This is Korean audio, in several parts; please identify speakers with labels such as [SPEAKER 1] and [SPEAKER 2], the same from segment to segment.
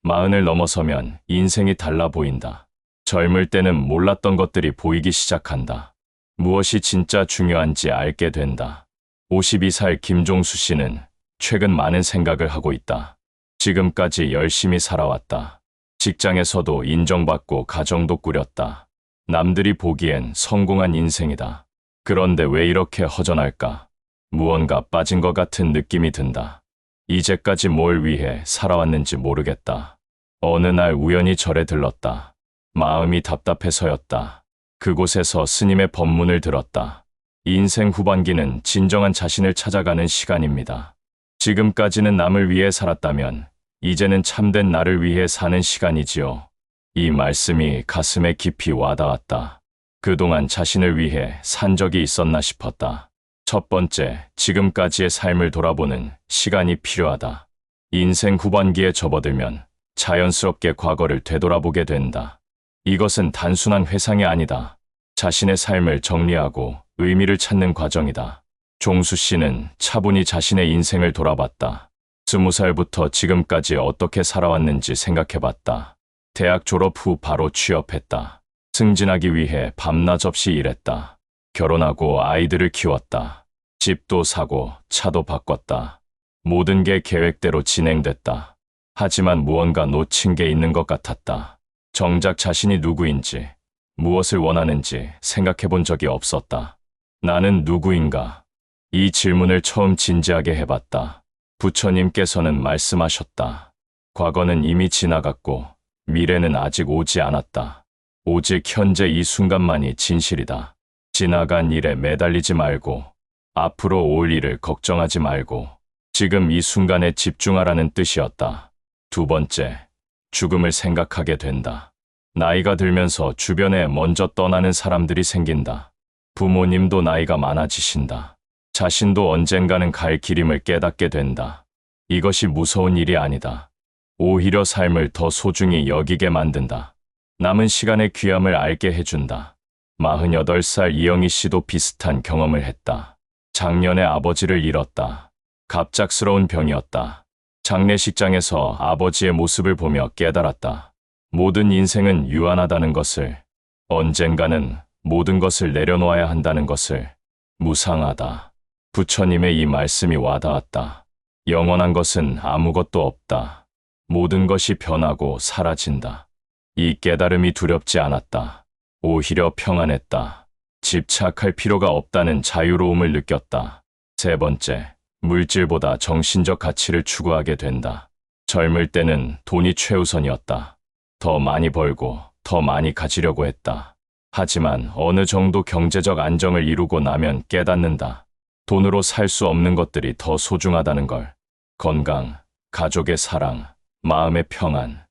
[SPEAKER 1] 마흔을 넘어서면 인생이 달라 보인다. 젊을 때는 몰랐던 것들이 보이기 시작한다. 무엇이 진짜 중요한지 알게 된다. 52살 김종수 씨는 최근 많은 생각을 하고 있다. 지금까지 열심히 살아왔다. 직장에서도 인정받고 가정도 꾸렸다. 남들이 보기엔 성공한 인생이다. 그런데 왜 이렇게 허전할까? 무언가 빠진 것 같은 느낌이 든다. 이제까지 뭘 위해 살아왔는지 모르겠다. 어느 날 우연히 절에 들렀다. 마음이 답답해서였다. 그곳에서 스님의 법문을 들었다. 인생 후반기는 진정한 자신을 찾아가는 시간입니다. 지금까지는 남을 위해 살았다면 이제는 참된 나를 위해 사는 시간이지요. 이 말씀이 가슴에 깊이 와닿았다. 그동안 자신을 위해 산 적이 있었나 싶었다. 첫 번째, 지금까지의 삶을 돌아보는 시간이 필요하다. 인생 후반기에 접어들면 자연스럽게 과거를 되돌아보게 된다. 이것은 단순한 회상이 아니다. 자신의 삶을 정리하고 의미를 찾는 과정이다. 종수 씨는 차분히 자신의 인생을 돌아봤다. 20살부터 지금까지 어떻게 살아왔는지 생각해봤다. 대학 졸업 후 바로 취업했다. 승진하기 위해 밤낮 없이 일했다. 결혼하고 아이들을 키웠다. 집도 사고 차도 바꿨다. 모든 게 계획대로 진행됐다. 하지만 무언가 놓친 게 있는 것 같았다. 정작 자신이 누구인지, 무엇을 원하는지 생각해 본 적이 없었다. 나는 누구인가? 이 질문을 처음 진지하게 해봤다. 부처님께서는 말씀하셨다. 과거는 이미 지나갔고 미래는 아직 오지 않았다. 오직 현재 이 순간만이 진실이다. 지나간 일에 매달리지 말고 앞으로 올 일을 걱정하지 말고 지금 이 순간에 집중하라는 뜻이었다. 두 번째, 죽음을 생각하게 된다. 나이가 들면서 주변에 먼저 떠나는 사람들이 생긴다. 부모님도 나이가 많아지신다. 자신도 언젠가는 갈 길임을 깨닫게 된다. 이것이 무서운 일이 아니다. 오히려 삶을 더 소중히 여기게 만든다. 남은 시간의 귀함을 알게 해준다. 48살 이영희 씨도 비슷한 경험을 했다. 작년에 아버지를 잃었다. 갑작스러운 병이었다. 장례식장에서 아버지의 모습을 보며 깨달았다. 모든 인생은 유한하다는 것을, 언젠가는 모든 것을 내려놓아야 한다는 것을. 무상하다. 부처님의 이 말씀이 와닿았다. 영원한 것은 아무것도 없다. 모든 것이 변하고 사라진다. 이 깨달음이 두렵지 않았다. 오히려 평안했다. 집착할 필요가 없다는 자유로움을 느꼈다. 세 번째, 물질보다 정신적 가치를 추구하게 된다. 젊을 때는 돈이 최우선이었다. 더 많이 벌고 더 많이 가지려고 했다. 하지만 어느 정도 경제적 안정을 이루고 나면 깨닫는다. 돈으로 살 수 없는 것들이 더 소중하다는 걸. 건강, 가족의 사랑, 마음의 평안.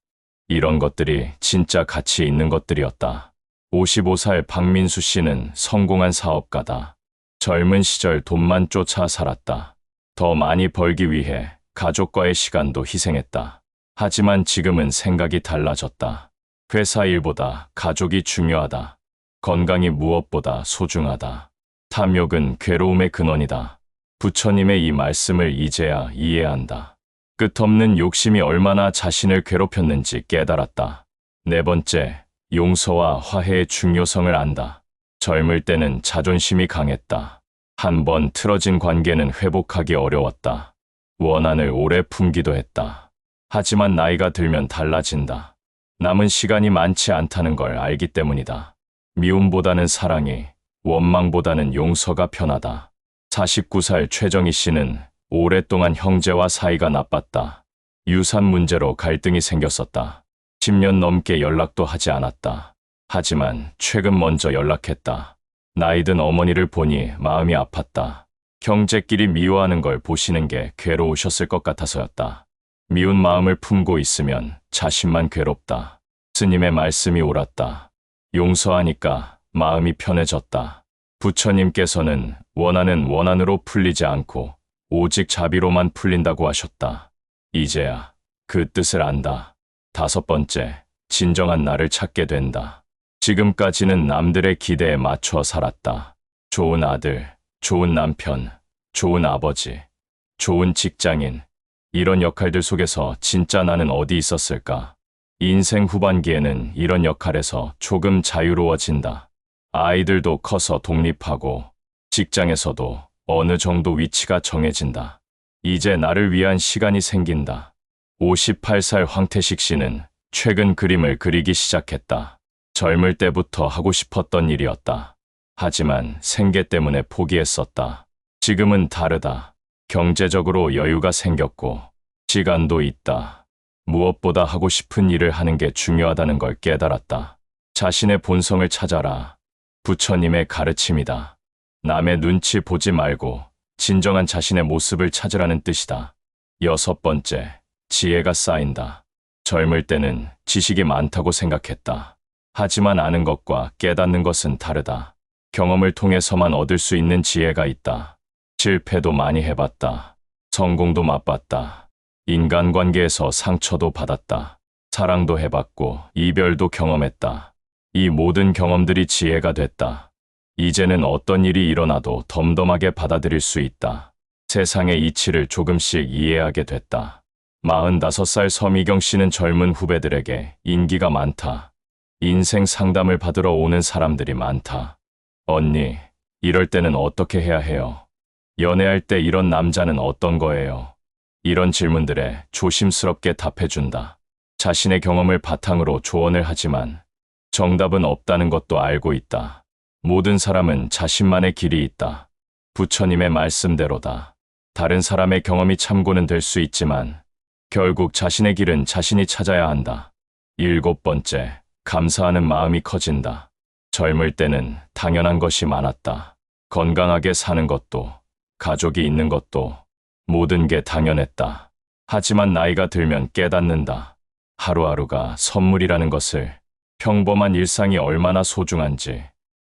[SPEAKER 1] 이런 것들이 진짜 가치 있는 것들이었다. 55살 박민수 씨는 성공한 사업가다. 젊은 시절 돈만 쫓아 살았다. 더 많이 벌기 위해 가족과의 시간도 희생했다. 하지만 지금은 생각이 달라졌다. 회사 일보다 가족이 중요하다. 건강이 무엇보다 소중하다. 탐욕은 괴로움의 근원이다. 부처님의 이 말씀을 이제야 이해한다. 끝없는 욕심이 얼마나 자신을 괴롭혔는지 깨달았다. 네 번째, 용서와 화해의 중요성을 안다. 젊을 때는 자존심이 강했다. 한 번 틀어진 관계는 회복하기 어려웠다. 원한을 오래 품기도 했다. 하지만 나이가 들면 달라진다. 남은 시간이 많지 않다는 걸 알기 때문이다. 미움보다는 사랑이, 원망보다는 용서가 편하다. 49살 최정희 씨는 오랫동안 형제와 사이가 나빴다. 유산 문제로 갈등이 생겼었다. 10년 넘게 연락도 하지 않았다. 하지만 최근 먼저 연락했다. 나이 든 어머니를 보니 마음이 아팠다. 형제끼리 미워하는 걸 보시는 게 괴로우셨을 것 같아서였다. 미운 마음을 품고 있으면 자신만 괴롭다. 스님의 말씀이 옳았다. 용서하니까 마음이 편해졌다. 부처님께서는 원한은 원한으로 풀리지 않고 오직 자비로만 풀린다고 하셨다. 이제야 그 뜻을 안다. 다섯 번째, 진정한 나를 찾게 된다. 지금까지는 남들의 기대에 맞춰 살았다. 좋은 아들, 좋은 남편, 좋은 아버지, 좋은 직장인. 이런 역할들 속에서 진짜 나는 어디 있었을까? 인생 후반기에는 이런 역할에서 조금 자유로워진다. 아이들도 커서 독립하고 직장에서도 어느 정도 위치가 정해진다. 이제 나를 위한 시간이 생긴다. 58살 황태식 씨는 최근 그림을 그리기 시작했다. 젊을 때부터 하고 싶었던 일이었다. 하지만 생계 때문에 포기했었다. 지금은 다르다. 경제적으로 여유가 생겼고 시간도 있다. 무엇보다 하고 싶은 일을 하는 게 중요하다는 걸 깨달았다. 자신의 본성을 찾아라. 부처님의 가르침이다. 남의 눈치 보지 말고 진정한 자신의 모습을 찾으라는 뜻이다. 6번째, 지혜가 쌓인다. 젊을 때는 지식이 많다고 생각했다. 하지만 아는 것과 깨닫는 것은 다르다. 경험을 통해서만 얻을 수 있는 지혜가 있다. 실패도 많이 해봤다. 성공도 맛봤다. 인간관계에서 상처도 받았다. 사랑도 해봤고 이별도 경험했다. 이 모든 경험들이 지혜가 됐다. 이제는 어떤 일이 일어나도 덤덤하게 받아들일 수 있다. 세상의 이치를 조금씩 이해하게 됐다. 45살 서미경 씨는 젊은 후배들에게 인기가 많다. 인생 상담을 받으러 오는 사람들이 많다. 언니, 이럴 때는 어떻게 해야 해요? 연애할 때 이런 남자는 어떤 거예요? 이런 질문들에 조심스럽게 답해준다. 자신의 경험을 바탕으로 조언을 하지만 정답은 없다는 것도 알고 있다. 모든 사람은 자신만의 길이 있다. 부처님의 말씀대로다. 다른 사람의 경험이 참고는 될 수 있지만 결국 자신의 길은 자신이 찾아야 한다. 7번째, 감사하는 마음이 커진다. 젊을 때는 당연한 것이 많았다. 건강하게 사는 것도, 가족이 있는 것도, 모든 게 당연했다. 하지만 나이가 들면 깨닫는다. 하루하루가 선물이라는 것을, 평범한 일상이 얼마나 소중한지.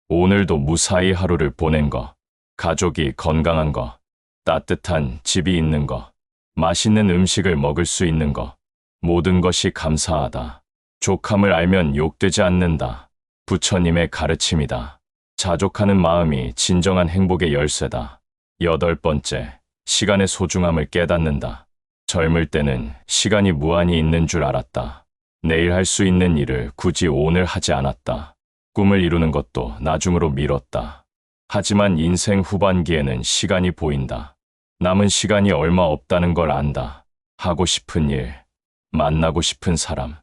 [SPEAKER 1] 오늘도 무사히 하루를 보낸 거, 가족이 건강한 거, 따뜻한 집이 있는 거, 맛있는 음식을 먹을 수 있는 거, 모든 것이 감사하다. 족함을 알면 욕되지 않는다. 부처님의 가르침이다. 자족하는 마음이 진정한 행복의 열쇠다. 8번째, 시간의 소중함을 깨닫는다. 젊을 때는 시간이 무한히 있는 줄 알았다. 내일 할 수 있는 일을 굳이 오늘 하지 않았다. 꿈을 이루는 것도 나중으로 미뤘다. 하지만 인생 후반기에는 시간이 보인다. 남은 시간이 얼마 없다는 걸 안다. 하고 싶은 일, 만나고 싶은 사람,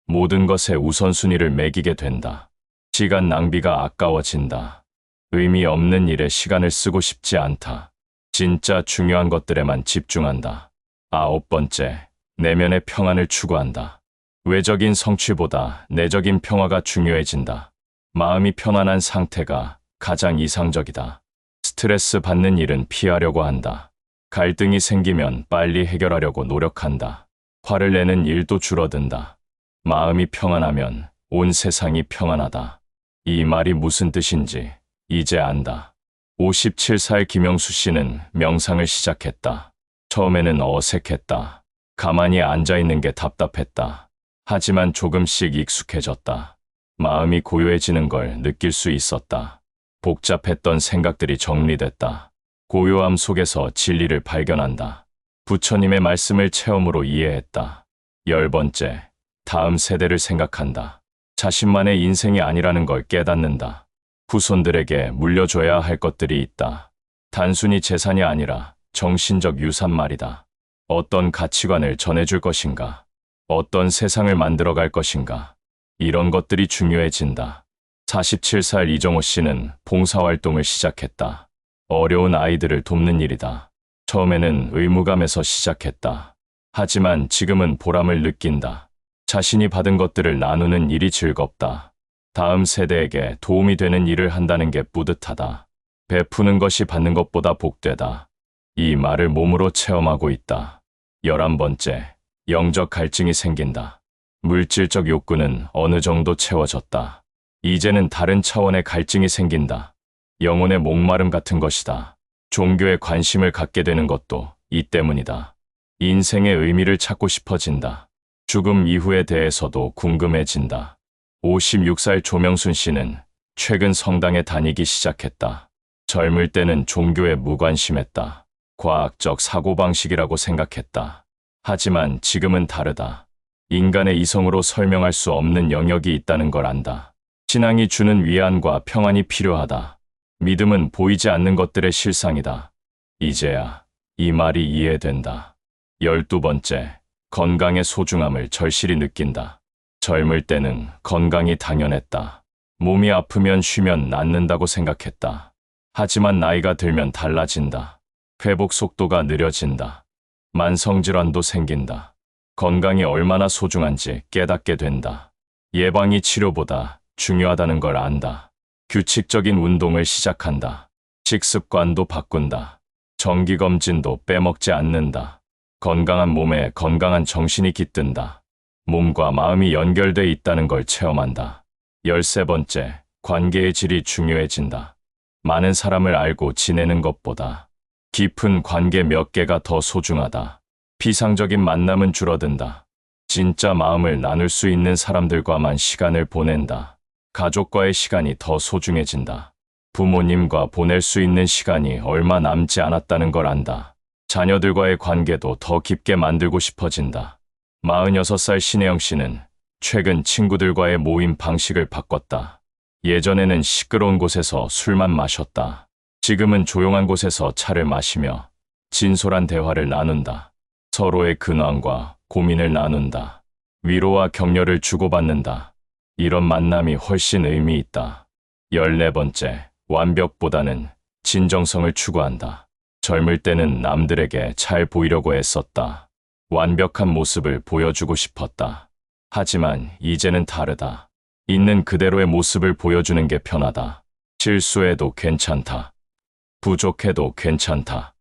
[SPEAKER 1] 모든 것에 우선순위를 매기게 된다. 시간 낭비가 아까워진다. 의미 없는 일에 시간을 쓰고 싶지 않다. 진짜 중요한 것들에만 집중한다. 9번째, 내면의 평안을 추구한다. 외적인 성취보다 내적인 평화가 중요해진다. 마음이 편안한 상태가 가장 이상적이다. 스트레스 받는 일은 피하려고 한다. 갈등이 생기면 빨리 해결하려고 노력한다. 화를 내는 일도 줄어든다. 마음이 평안하면 온 세상이 평안하다. 이 말이 무슨 뜻인지 이제 안다. 57살 김영수 씨는 명상을 시작했다. 처음에는 어색했다. 가만히 앉아있는 게 답답했다. 하지만 조금씩 익숙해졌다. 마음이 고요해지는 걸 느낄 수 있었다. 복잡했던 생각들이 정리됐다. 고요함 속에서 진리를 발견한다. 부처님의 말씀을 체험으로 이해했다. 10번째, 다음 세대를 생각한다. 자신만의 인생이 아니라는 걸 깨닫는다. 후손들에게 물려줘야 할 것들이 있다. 단순히 재산이 아니라 정신적 유산 말이다. 어떤 가치관을 전해줄 것인가? 어떤 세상을 만들어갈 것인가? 이런 것들이 중요해진다. 47살 이정호 씨는 봉사활동을 시작했다. 어려운 아이들을 돕는 일이다. 처음에는 의무감에서 시작했다. 하지만 지금은 보람을 느낀다. 자신이 받은 것들을 나누는 일이 즐겁다. 다음 세대에게 도움이 되는 일을 한다는 게 뿌듯하다. 베푸는 것이 받는 것보다 복되다. 이 말을 몸으로 체험하고 있다. 11번째, 영적 갈증이 생긴다. 물질적 욕구는 어느 정도 채워졌다. 이제는 다른 차원의 갈증이 생긴다. 영혼의 목마름 같은 것이다. 종교에 관심을 갖게 되는 것도 이 때문이다. 인생의 의미를 찾고 싶어진다. 죽음 이후에 대해서도 궁금해진다. 56살 조명순 씨는 최근 성당에 다니기 시작했다. 젊을 때는 종교에 무관심했다. 과학적 사고방식이라고 생각했다. 하지만 지금은 다르다. 인간의 이성으로 설명할 수 없는 영역이 있다는 걸 안다. 신앙이 주는 위안과 평안이 필요하다. 믿음은 보이지 않는 것들의 실상이다. 이제야 이 말이 이해된다. 12번째, 건강의 소중함을 절실히 느낀다. 젊을 때는 건강이 당연했다. 몸이 아프면 쉬면 낫는다고 생각했다. 하지만 나이가 들면 달라진다. 회복 속도가 느려진다. 만성질환도 생긴다. 건강이 얼마나 소중한지 깨닫게 된다. 예방이 치료보다 중요하다는 걸 안다. 규칙적인 운동을 시작한다. 식습관도 바꾼다. 정기검진도 빼먹지 않는다. 건강한 몸에 건강한 정신이 깃든다. 몸과 마음이 연결돼 있다는 걸 체험한다. 13번째, 관계의 질이 중요해진다. 많은 사람을 알고 지내는 것보다 깊은 관계 몇 개가 더 소중하다. 피상적인 만남은 줄어든다. 진짜 마음을 나눌 수 있는 사람들과만 시간을 보낸다. 가족과의 시간이 더 소중해진다. 부모님과 보낼 수 있는 시간이 얼마 남지 않았다는 걸 안다. 자녀들과의 관계도 더 깊게 만들고 싶어진다. 46살 신혜영 씨는 최근 친구들과의 모임 방식을 바꿨다. 예전에는 시끄러운 곳에서 술만 마셨다. 지금은 조용한 곳에서 차를 마시며 진솔한 대화를 나눈다. 서로의 근황과 고민을 나눈다. 위로와 격려를 주고받는다. 이런 만남이 훨씬 의미 있다. 14번째, 완벽보다는 진정성을 추구한다. 젊을 때는 남들에게 잘 보이려고 애썼다. 완벽한 모습을 보여주고 싶었다. 하지만 이제는 다르다. 있는 그대로의 모습을 보여주는 게 편하다. 실수해도 괜찮다. 부족해도 괜찮다.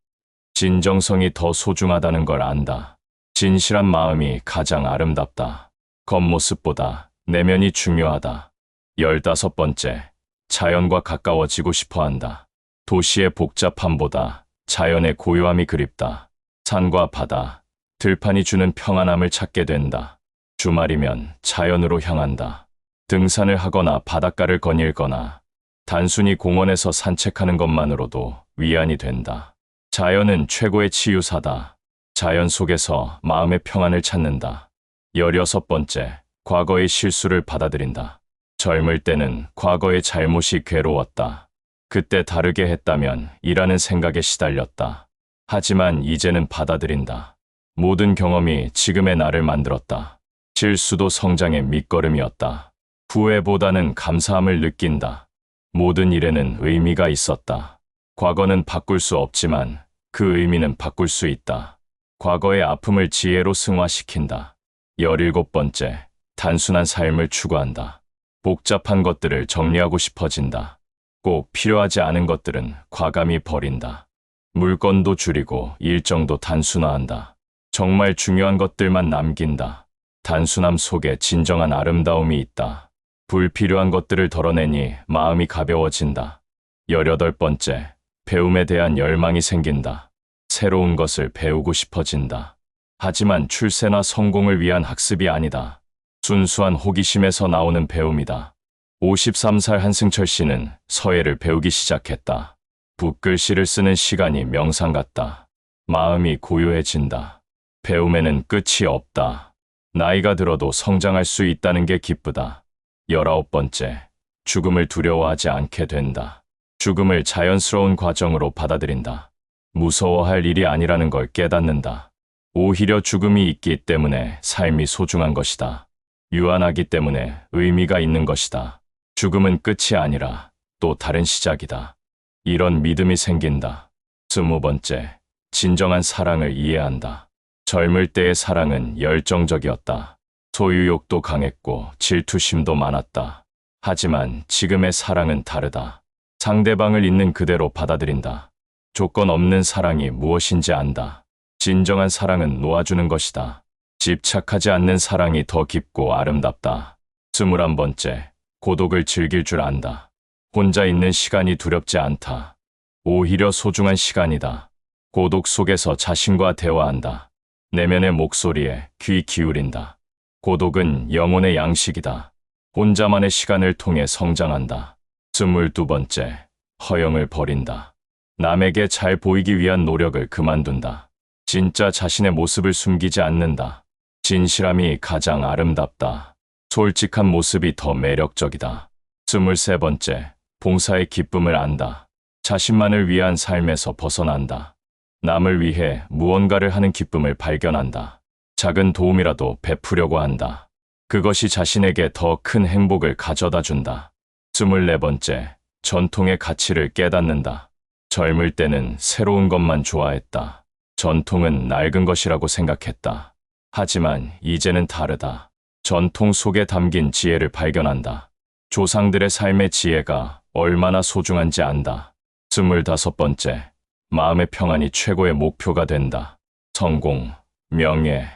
[SPEAKER 1] 진정성이 더 소중하다는 걸 안다. 진실한 마음이 가장 아름답다. 겉모습보다 내면이 중요하다. 15번째, 자연과 가까워지고 싶어 한다. 도시의 복잡함보다 자연의 고요함이 그립다. 산과 바다, 들판이 주는 평안함을 찾게 된다. 주말이면 자연으로 향한다. 등산을 하거나 바닷가를 거닐거나 단순히 공원에서 산책하는 것만으로도 위안이 된다. 자연은 최고의 치유사다. 자연 속에서 마음의 평안을 찾는다. 16번째, 과거의 실수를 받아들인다. 젊을 때는 과거의 잘못이 괴로웠다. 그때 다르게 했다면 이라는 생각에 시달렸다. 하지만 이제는 받아들인다. 모든 경험이 지금의 나를 만들었다. 실수도 성장의 밑거름이었다. 후회보다는 감사함을 느낀다. 모든 일에는 의미가 있었다. 과거는 바꿀 수 없지만 그 의미는 바꿀 수 있다. 과거의 아픔을 지혜로 승화시킨다. 17번째, 단순한 삶을 추구한다. 복잡한 것들을 정리하고 싶어진다. 꼭 필요하지 않은 것들은 과감히 버린다. 물건도 줄이고 일정도 단순화한다. 정말 중요한 것들만 남긴다. 단순함 속에 진정한 아름다움이 있다. 불필요한 것들을 덜어내니 마음이 가벼워진다. 18번째, 배움에 대한 열망이 생긴다. 새로운 것을 배우고 싶어진다. 하지만 출세나 성공을 위한 학습이 아니다. 순수한 호기심에서 나오는 배움이다. 53살 한승철 씨는 서예를 배우기 시작했다. 붓글씨를 쓰는 시간이 명상 같다. 마음이 고요해진다. 배움에는 끝이 없다. 나이가 들어도 성장할 수 있다는 게 기쁘다. 19번째, 죽음을 두려워하지 않게 된다. 죽음을 자연스러운 과정으로 받아들인다. 무서워할 일이 아니라는 걸 깨닫는다. 오히려 죽음이 있기 때문에 삶이 소중한 것이다. 유한하기 때문에 의미가 있는 것이다. 죽음은 끝이 아니라 또 다른 시작이다. 이런 믿음이 생긴다. 20번째, 진정한 사랑을 이해한다. 젊을 때의 사랑은 열정적이었다. 소유욕도 강했고 질투심도 많았다. 하지만 지금의 사랑은 다르다. 상대방을 있는 그대로 받아들인다. 조건 없는 사랑이 무엇인지 안다. 진정한 사랑은 놓아주는 것이다. 집착하지 않는 사랑이 더 깊고 아름답다. 21번째, 고독을 즐길 줄 안다. 혼자 있는 시간이 두렵지 않다. 오히려 소중한 시간이다. 고독 속에서 자신과 대화한다. 내면의 목소리에 귀 기울인다. 고독은 영혼의 양식이다. 혼자만의 시간을 통해 성장한다. 22번째, 허영을 버린다. 남에게 잘 보이기 위한 노력을 그만둔다. 진짜 자신의 모습을 숨기지 않는다. 진실함이 가장 아름답다. 솔직한 모습이 더 매력적이다. 23번째, 봉사의 기쁨을 안다. 자신만을 위한 삶에서 벗어난다. 남을 위해 무언가를 하는 기쁨을 발견한다. 작은 도움이라도 베푸려고 한다. 그것이 자신에게 더 큰 행복을 가져다 준다. 24번째, 전통의 가치를 깨닫는다. 젊을 때는 새로운 것만 좋아했다. 전통은 낡은 것이라고 생각했다. 하지만 이제는 다르다. 전통 속에 담긴 지혜를 발견한다. 조상들의 삶의 지혜가 얼마나 소중한지 안다. 25번째, 마음의 평안이 최고의 목표가 된다. 성공, 명예,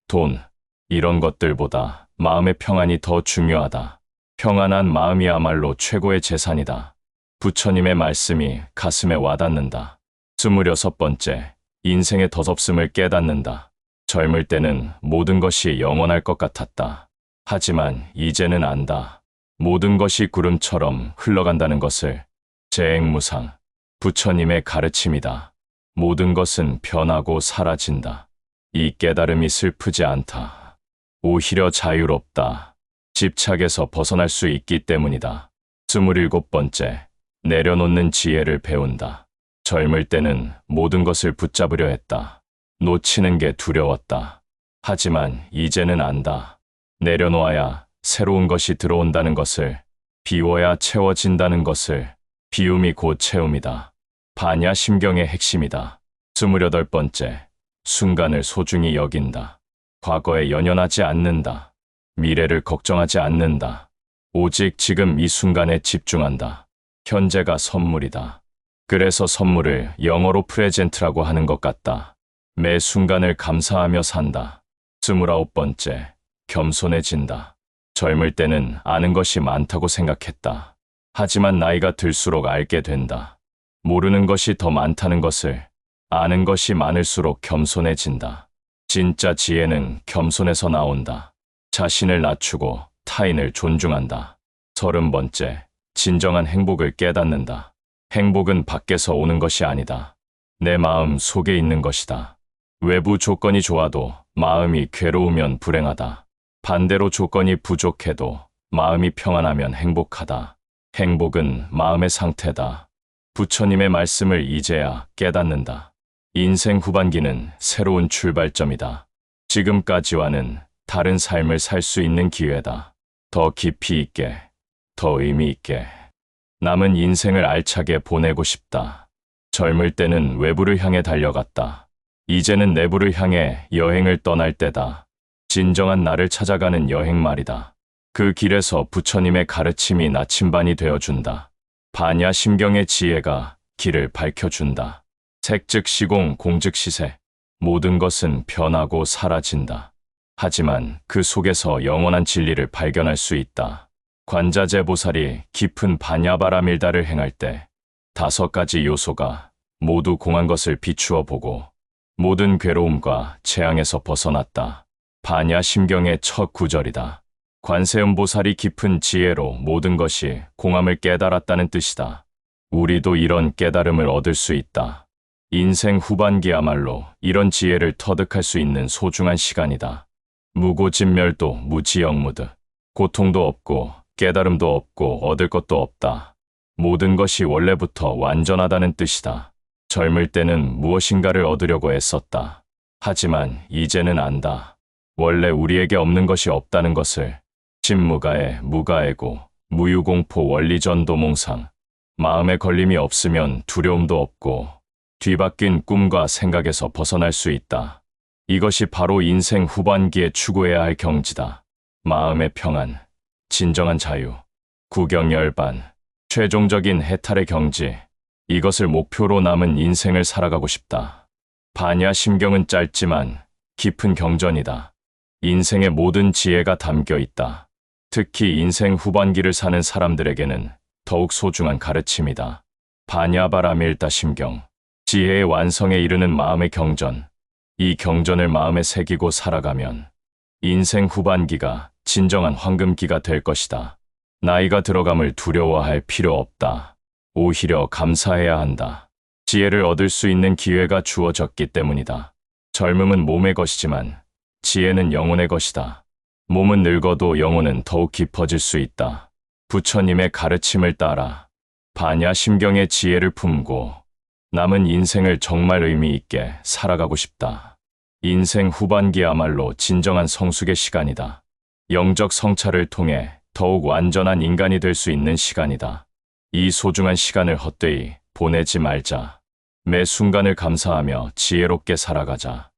[SPEAKER 1] 돈, 이런 것들보다 마음의 평안이 더 중요하다. 평안한 마음이야말로 최고의 재산이다. 부처님의 말씀이 가슴에 와닿는다. 26번째, 인생의 덧없음을 깨닫는다. 젊을 때는 모든 것이 영원할 것 같았다. 하지만 이제는 안다. 모든 것이 구름처럼 흘러간다는 것을. 재행무상, 부처님의 가르침이다. 모든 것은 변하고 사라진다. 이 깨달음이 슬프지 않다. 오히려 자유롭다. 집착에서 벗어날 수 있기 때문이다. 27번째, 내려놓는 지혜를 배운다. 젊을 때는 모든 것을 붙잡으려 했다. 놓치는 게 두려웠다. 하지만 이제는 안다. 내려놓아야 새로운 것이 들어온다는 것을, 비워야 채워진다는 것을. 비움이 곧 채움이다. 반야심경의 핵심이다. 28번째, 순간을 소중히 여긴다. 과거에 연연하지 않는다. 미래를 걱정하지 않는다. 오직 지금 이 순간에 집중한다. 현재가 선물이다. 그래서 선물을 영어로 프레젠트라고 하는 것 같다. 매 순간을 감사하며 산다. 29번째, 겸손해진다. 젊을 때는 아는 것이 많다고 생각했다. 하지만 나이가 들수록 알게 된다. 모르는 것이 더 많다는 것을. 아는 것이 많을수록 겸손해진다. 진짜 지혜는 겸손에서 나온다. 자신을 낮추고 타인을 존중한다. 30번째, 진정한 행복을 깨닫는다. 행복은 밖에서 오는 것이 아니다. 내 마음 속에 있는 것이다. 외부 조건이 좋아도 마음이 괴로우면 불행하다. 반대로 조건이 부족해도 마음이 평안하면 행복하다. 행복은 마음의 상태다. 부처님의 말씀을 이제야 깨닫는다. 인생 후반기는 새로운 출발점이다. 지금까지와는 다른 삶을 살 수 있는 기회다. 더 깊이 있게, 더 의미 있게. 남은 인생을 알차게 보내고 싶다. 젊을 때는 외부를 향해 달려갔다. 이제는 내부를 향해 여행을 떠날 때다. 진정한 나를 찾아가는 여행 말이다. 그 길에서 부처님의 가르침이 나침반이 되어준다. 반야심경의 지혜가 길을 밝혀준다. 색즉 시공, 공즉 시세. 모든 것은 변하고 사라진다. 하지만 그 속에서 영원한 진리를 발견할 수 있다. 관자재 보살이 깊은 반야바라밀다를 행할 때 5가지 요소가 모두 공한 것을 비추어 보고 모든 괴로움과 재앙에서 벗어났다. 반야심경의 첫 구절이다. 관세음보살이 깊은 지혜로 모든 것이 공함을 깨달았다는 뜻이다. 우리도 이런 깨달음을 얻을 수 있다. 인생 후반기야말로 이런 지혜를 터득할 수 있는 소중한 시간이다. 무고진멸도 무지영무드. 고통도 없고 깨달음도 없고 얻을 것도 없다. 모든 것이 원래부터 완전하다는 뜻이다. 젊을 때는 무엇인가를 얻으려고 애썼다. 하지만 이제는 안다. 원래 우리에게 없는 것이 없다는 것을. 진무가의 무가애고, 무유공포 원리전도몽상. 마음에 걸림이 없으면 두려움도 없고 뒤바뀐 꿈과 생각에서 벗어날 수 있다. 이것이 바로 인생 후반기에 추구해야 할 경지다. 마음의 평안, 진정한 자유, 구경열반, 최종적인 해탈의 경지. 이것을 목표로 남은 인생을 살아가고 싶다. 반야심경은 짧지만 깊은 경전이다. 인생의 모든 지혜가 담겨 있다. 특히 인생 후반기를 사는 사람들에게는 더욱 소중한 가르침이다. 반야바라밀다 심경, 지혜의 완성에 이르는 마음의 경전. 이 경전을 마음에 새기고 살아가면 인생 후반기가 진정한 황금기가 될 것이다. 나이가 들어감을 두려워할 필요 없다. 오히려 감사해야 한다. 지혜를 얻을 수 있는 기회가 주어졌기 때문이다. 젊음은 몸의 것이지만 지혜는 영혼의 것이다. 몸은 늙어도 영혼은 더욱 깊어질 수 있다. 부처님의 가르침을 따라 반야심경의 지혜를 품고 남은 인생을 정말 의미 있게 살아가고 싶다. 인생 후반기야말로 진정한 성숙의 시간이다. 영적 성찰을 통해 더욱 완전한 인간이 될 수 있는 시간이다. 이 소중한 시간을 헛되이 보내지 말자. 매 순간을 감사하며 지혜롭게 살아가자.